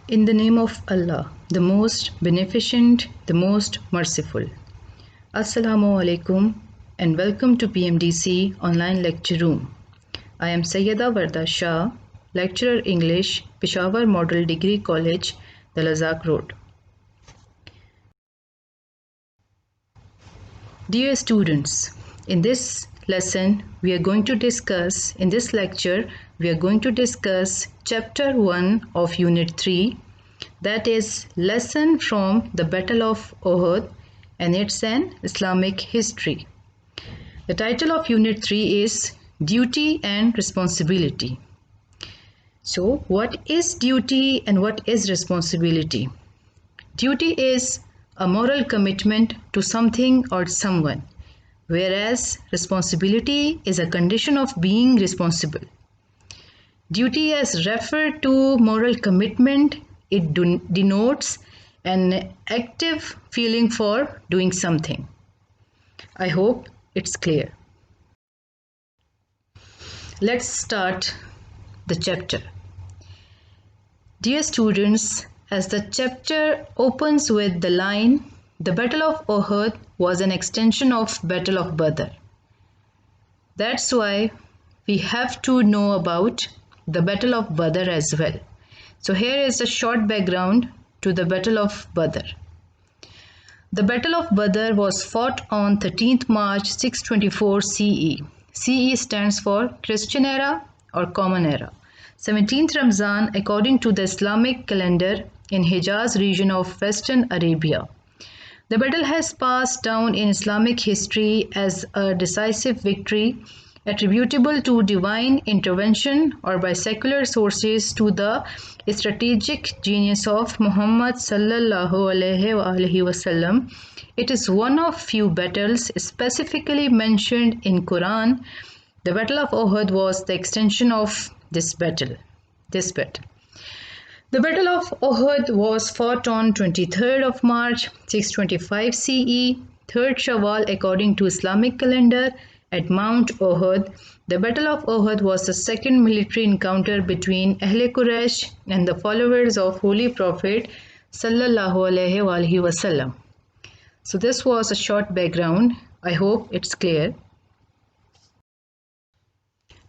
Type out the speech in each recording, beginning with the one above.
In the name of Allah, the most beneficent, the most merciful. Assalamu alaikum and welcome to PMDC online lecture room. I am Sayyida Varda Shah, lecturer English, Peshawar Model Degree College, Dalazak Road. Dear students, in this lecture we are going to discuss chapter 1 of unit 3, that is lesson from the Battle of Uhud, and it's an Islamic history. The title of unit 3 is Duty and Responsibility. So what is duty and what is responsibility? Duty is a moral commitment to something or someone, whereas responsibility is a condition of being responsible. Duty as referred to moral commitment, it denotes an active feeling for doing something. I hope it's clear. Let's start the chapter. Dear students, as the chapter opens with the line, "The Battle of Uhud was an extension of Battle of Badr." That's why we have to know about the Battle of Badr as well. So here is a short background to the Battle of Badr. The Battle of Badr was fought on 13th March 624 CE. CE stands for Christian Era or Common Era. 17th Ramzan according to the Islamic calendar in Hijaz region of Western Arabia. The battle has passed down in Islamic history as a decisive victory attributable to divine intervention or by secular sources to the strategic genius of Muhammad sallallahu alaihi wasallam. It is one of few battles specifically mentioned in Quran. The Battle of Uhud was the extension of this battle. The Battle of Uhud was fought on 23rd of March 625 CE, 3rd Shawwal according to Islamic calendar at Mount Uhud. The Battle of Uhud was the second military encounter between Ahle Quraysh and the followers of Holy Prophet sallallahu alaihi wasallam. So this was a short background. I hope it's clear.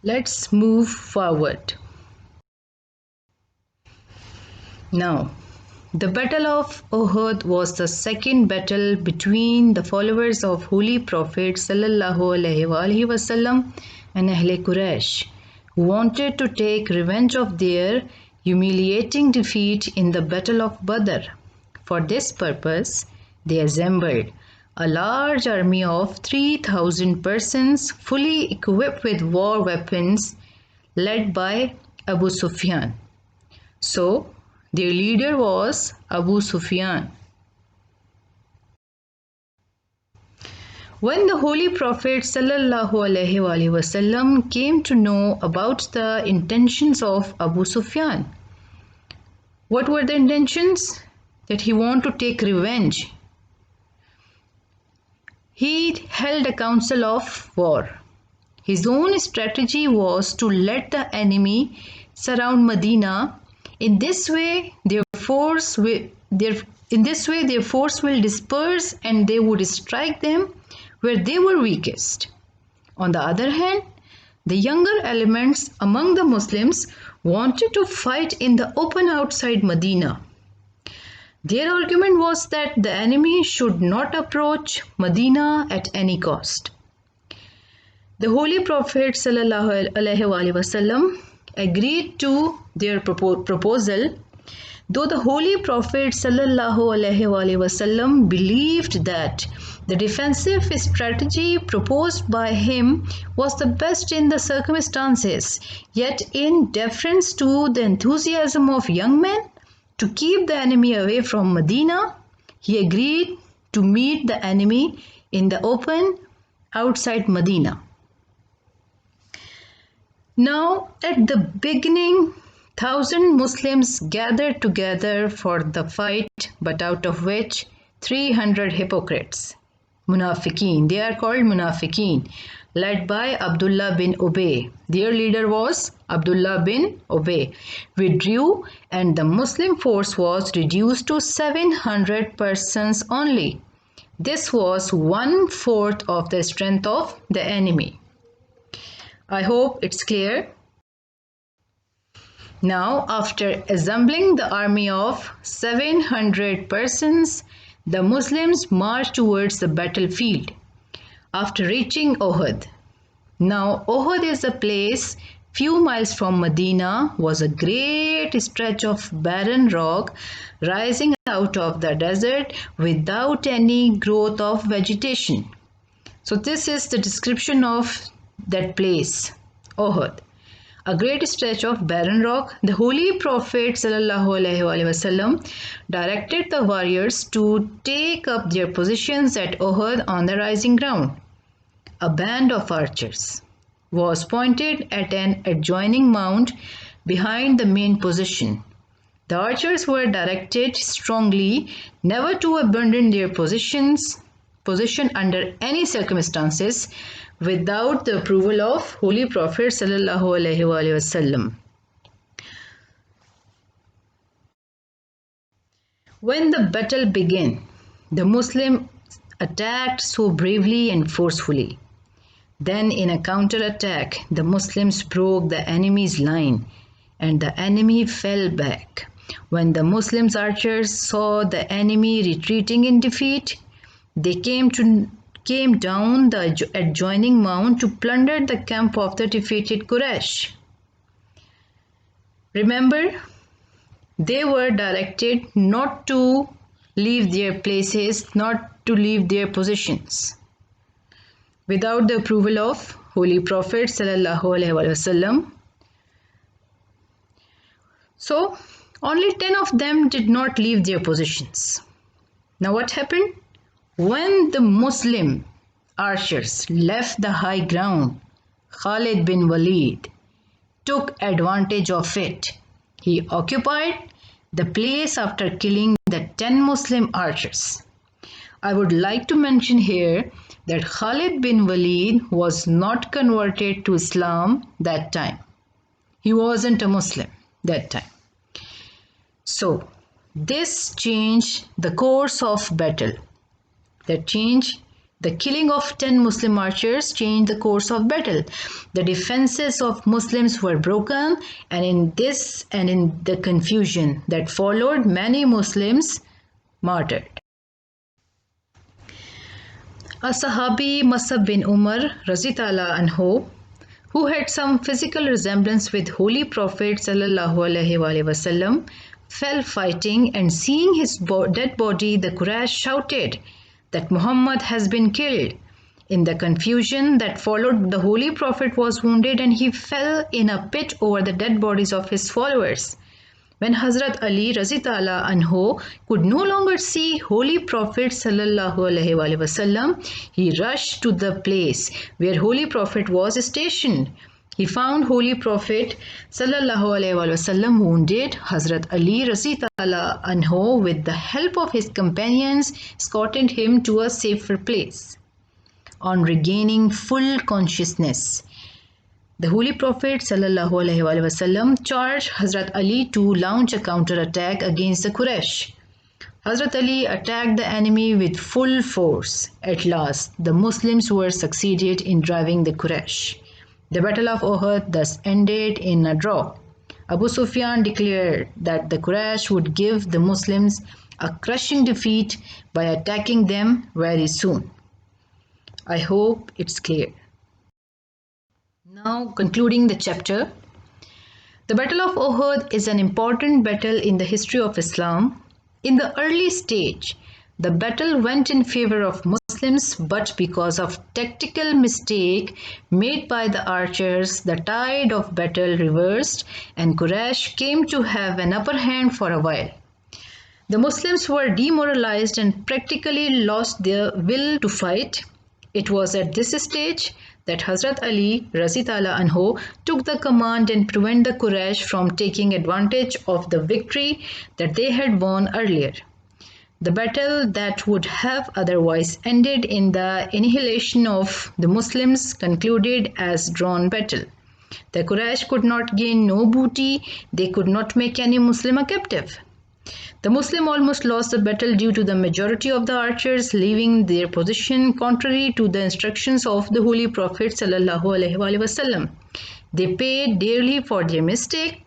Let's move forward. Now, the Battle of Uhud was the second battle between the followers of Holy Prophet sallallahu alaihi wasallam and Ahle Quraysh, who wanted to take revenge of their humiliating defeat in the Battle of Badr. For this purpose, they assembled a large army of 3,000 persons fully equipped with war weapons led by Abu Sufyan. So, their leader was Abu Sufyan. When the Holy Prophet sallallahu alaihi wasallam came to know about the intentions of Abu Sufyan, what were the intentions? That he wanted to take revenge. He held a council of war. His own strategy was to let the enemy surround Medina. In this way, their force will disperse and they would strike them where they were weakest. On the other hand, the younger elements among the Muslims wanted to fight in the open outside Medina. Their argument was that the enemy should not approach Medina at any cost. The Holy Prophet ﷺ agreed to their proposal, though the Holy Prophet ﷺ believed that the defensive strategy proposed by him was the best in the circumstances, yet in deference to the enthusiasm of young men to keep the enemy away from Medina, he agreed to meet the enemy in the open outside Medina. Now, at the beginning, 1,000 Muslims gathered together for the fight, but out of which 300 hypocrites, munafiqeen, they are called munafiqeen, led by Abdullah bin Ubay. Their leader was Abdullah bin Ubay. Withdrew and the Muslim force was reduced to 700 persons only. This was 1/4 of the strength of the enemy. I hope it's clear. Now, after assembling the army of 700 persons, the Muslims marched towards the battlefield. After reaching Uhud. Now, Uhud is a place few miles from Medina, was a great stretch of barren rock rising out of the desert without any growth of vegetation. So this is the description of that place, Uhud. A great stretch of barren rock. The Holy Prophet ﷺ directed the warriors to take up their positions at Uhud on the rising ground. A band of archers was pointed at an adjoining mount behind the main position. The archers were directed strongly never to abandon their position under any circumstances without the approval of Holy Prophet ﷺ. When the battle began, the Muslims attacked so bravely and forcefully. Then in a counterattack, the Muslims broke the enemy's line and the enemy fell back. When the Muslims archers saw the enemy retreating in defeat, they came down the adjoining mount to plunder the camp of the defeated Quraysh. Remember, they were directed not to leave their places, not to leave their positions without the approval of Holy Prophet ﷺ. So, only 10 of them did not leave their positions. Now what happened? When the Muslim archers left the high ground, Khalid bin Walid took advantage of it. He occupied the place after killing the 10 Muslim archers. I would like to mention here that Khalid bin Walid was not converted to Islam that time. He wasn't a Muslim that time. So, this changed the course of battle. The killing of 10 Muslim archers changed the course of battle. The defenses of Muslims were broken, and in the confusion that followed, many Muslims martyred. A Sahabi, Mus'ab bin Umar Razitala Anhu, who had some physical resemblance with Holy Prophet ﷺ, fell fighting, and seeing his dead body, the Quraysh shouted that Muhammad has been killed. In the confusion that followed, the Holy Prophet was wounded and he fell in a pit over the dead bodies of his followers. When Hazrat Ali Razitala Anhu could no longer see Holy Prophet ﷺ, he rushed to the place where Holy Prophet was stationed. He found Holy Prophet ﷺ wounded. Hazrat Ali Razitala Anhu, with the help of his companions, escorted him to a safer place. On regaining full consciousness, the Holy Prophet ﷺ charged Hazrat Ali to launch a counterattack against the Quraysh. Hazrat Ali attacked the enemy with full force. At last, the Muslims were succeeded in driving the Quraysh. The Battle of Uhud thus ended in a draw. Abu Sufyan declared that the Quraysh would give the Muslims a crushing defeat by attacking them very soon. I hope it's clear. Now, concluding the chapter, the Battle of Uhud is an important battle in the history of Islam. In the early stage, the battle went in favor of Muslims, but because of tactical mistake made by the archers, the tide of battle reversed and Quraysh came to have an upper hand for a while. The Muslims were demoralized and practically lost their will to fight. It was at this stage that Hazrat Ali Razitala Anhu took the command and prevented the Quraysh from taking advantage of the victory that they had won earlier. The battle that would have otherwise ended in the annihilation of the Muslims concluded as drawn battle. The Quraysh could not gain no booty, they could not make any Muslim a captive. The Muslim almost lost the battle due to the majority of the archers leaving their position contrary to the instructions of the Holy Prophet ﷺ. They paid dearly for their mistake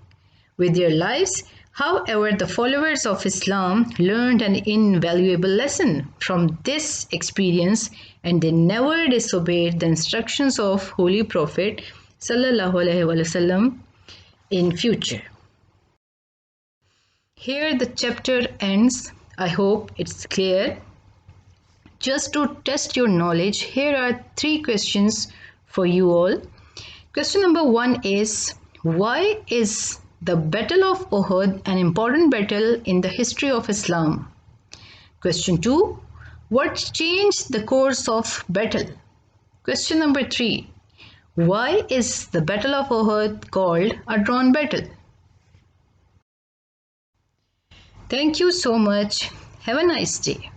with their lives. However, the followers of Islam learned an invaluable lesson from this experience and they never disobeyed the instructions of Holy Prophet ﷺ in future. Here the chapter ends. I hope it's clear. Just to test your knowledge, here are 3 questions for you all. Question number 1 is, why is the Battle of Uhud an important battle in the history of Islam? Question 2, what changed the course of battle? Question number 3, why is the Battle of Uhud called a drawn battle? Thank you so much. Have a nice day.